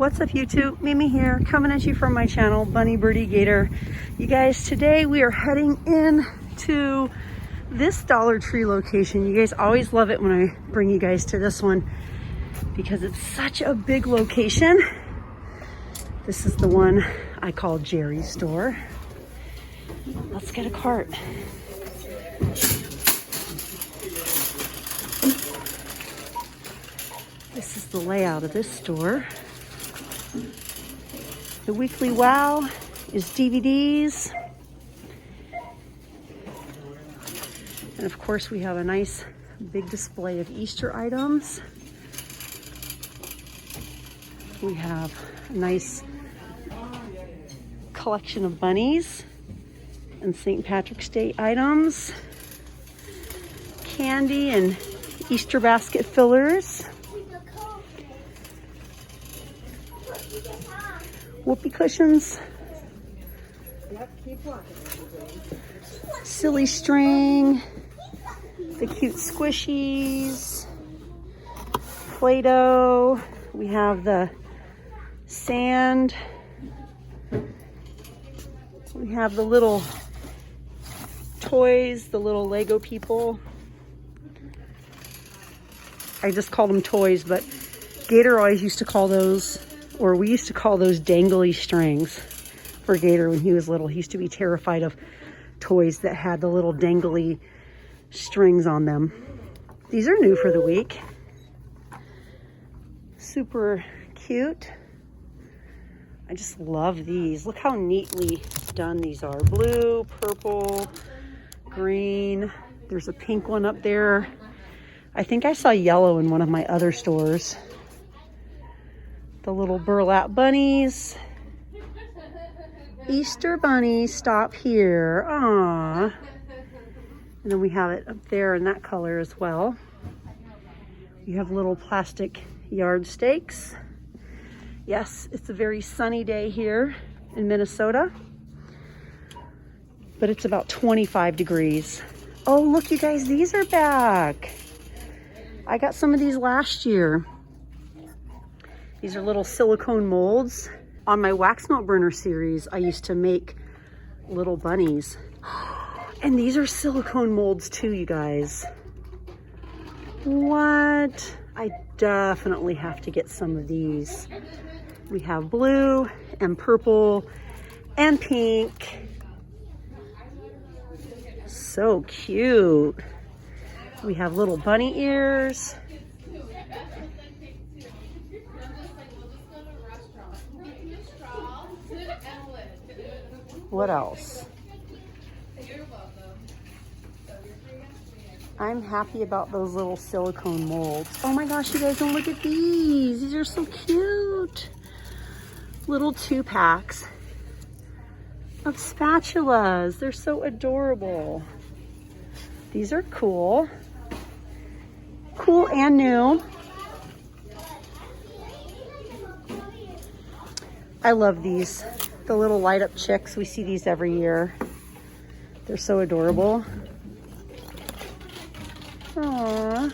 What's up YouTube? Mimi here, coming at you from my channel, Bunny, Birdie, Gator. You guys, today we are heading in to this Dollar Tree location. You guys always love it when I bring you guys to this one because it's such a big location. This is the one I call Jerry's store. Let's get a cart. This is the layout of this store. The weekly wow is DVDs. And of course we have a nice big display of Easter items. We have a nice collection of bunnies and St. Patrick's Day items. Candy and Easter basket fillers. Whoopee cushions, silly string, the cute squishies, Play-Doh. We have the sand. We have the little toys, the little Lego people. I just called them toys, but Gator always used to call those, or we used to call those dangly strings for Gator when he was little. He used to be terrified of toys that had the little dangly strings on them. These are new for the week. Super cute. I just love these. Look how neatly done these are. Blue, purple, green. There's a pink one up there. I think I saw yellow in one of my other stores. The little burlap bunnies. Easter bunnies stop here. Aww. And then we have it up there in that color as well. You have little plastic yard stakes. Yes, it's a very sunny day here in Minnesota, but it's about 25 degrees. Oh, look, you guys, these are back. I got some of these last year. These are little silicone molds. On my wax melt burner series, I used to make little bunnies. And these are silicone molds too, you guys. What? I definitely have to get some of these. We have blue and purple and pink. So cute. We have little bunny ears. What else? I'm happy about those little silicone molds. Oh my gosh, you guys, don't look at these. These are so cute. Little 2-packs of spatulas. They're so adorable. These are cool. Cool and new. I love these. The little light up chicks. We see these every year. They're so adorable. Aww.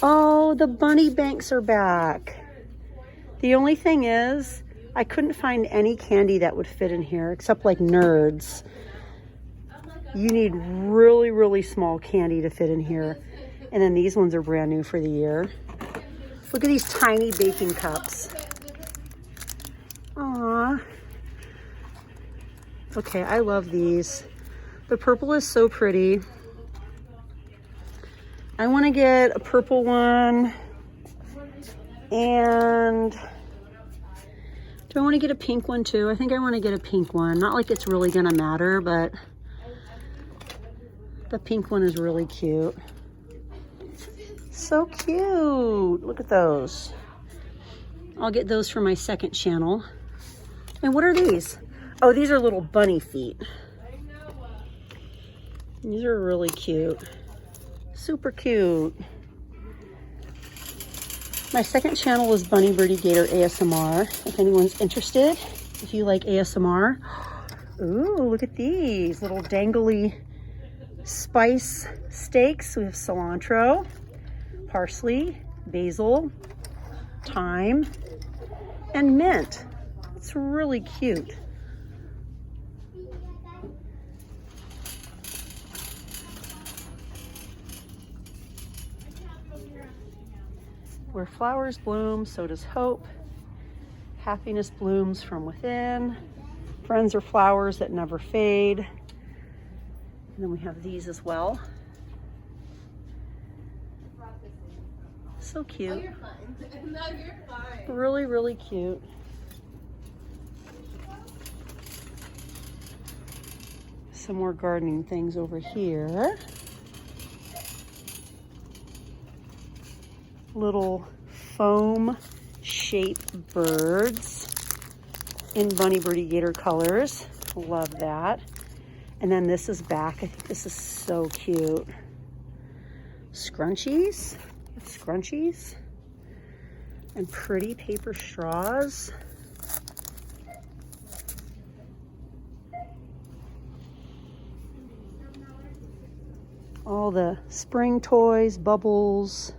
Oh, the bunny banks are back. The only thing is, I couldn't find any candy that would fit in here except like Nerds. You need really, really small candy to fit in here. And then these ones are brand new for the year. Look at these tiny baking cups. Aww. Okay, I love these. The purple is so pretty. I want to get a purple one. And do I want to get a pink one too? I think I want to get a pink one. Not like it's really going to matter, but the pink one is really cute. So cute. Look at those. I'll get those for my second channel. And what are these? Oh, these are little bunny feet. These are really cute. Super cute. My second channel is Bunny, Birdie, Gator ASMR. If anyone's interested, if you like ASMR. Ooh, look at these little dangly spice steaks. We have cilantro, parsley, basil, thyme, and mint. It's really cute. Where flowers bloom, so does hope. Happiness blooms from within. Friends are flowers that never fade. And then we have these as well. So cute. Oh, you're fine. No, you're fine. Really, really cute. Some more gardening things over here. Little foam shaped birds in Bunny Birdy Gator colors. Love that. And then this is back. I think this is so cute. Scrunchies. Scrunchies. And pretty paper straws. All the spring toys, bubbles,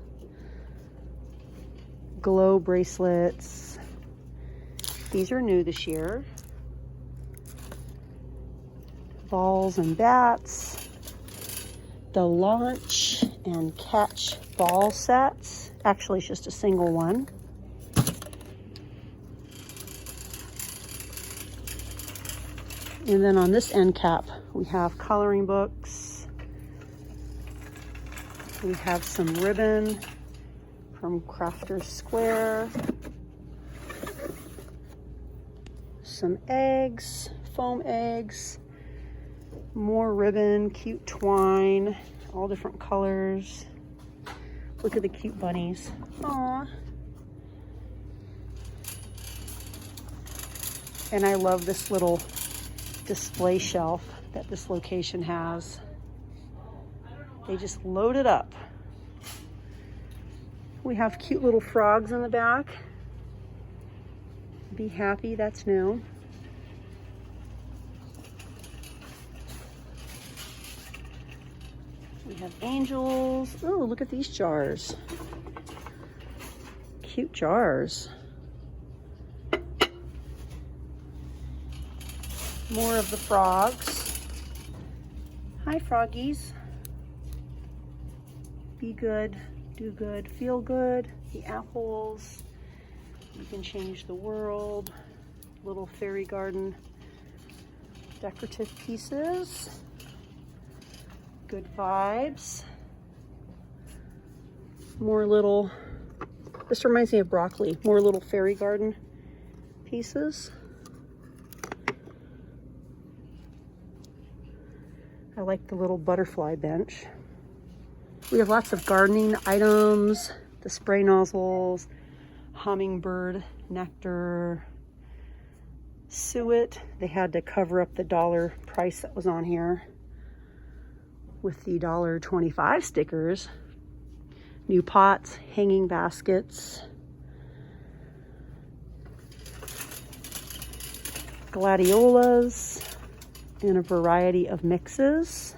glow bracelets. These are new this year. Balls and bats. The launch and catch ball sets. Actually, it's just a single one. And then on this end cap, we have coloring books. We have some ribbon from Crafter's Square. Some eggs, foam eggs. More ribbon, cute twine, all different colors. Look at the cute bunnies. Aww. And I love this little display shelf that this location has. They just load it up. We have cute little frogs in the back. Be happy, that's new. We have angels. Oh, look at these jars. Cute jars. More of the frogs. Hi, froggies. Be good, do good, feel good. The apples. You can change the world. Little fairy garden decorative pieces. Good vibes. More little, this reminds me of broccoli. More little fairy garden pieces. I like the little butterfly bench. We have lots of gardening items, the spray nozzles, hummingbird nectar, suet. They had to cover up the dollar price that was on here with the $1.25 stickers. New pots, hanging baskets, gladiolas in a variety of mixes,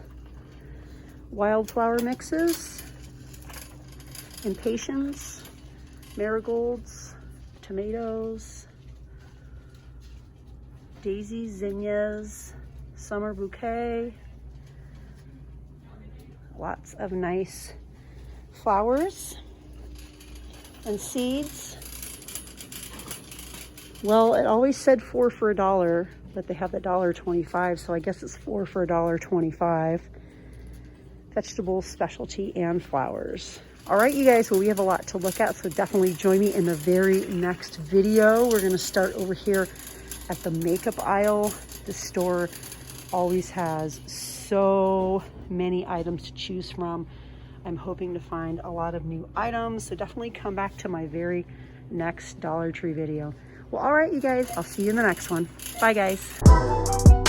wildflower mixes, impatiens, marigolds, tomatoes, daisies, zinnias, summer bouquet. Lots of nice flowers and seeds. Well, it always said 4 for $1, but they have the $1.25, so I guess it's 4 for $1.25. Vegetables, specialty, and flowers. All right, you guys, well, we have a lot to look at, so definitely join me in the very next video. We're gonna start over here at the makeup aisle. The store always has so many items to choose from. I'm hoping to find a lot of new items, so definitely come back to my very next Dollar Tree video. Well, all right, you guys, I'll see you in the next one. Bye, guys.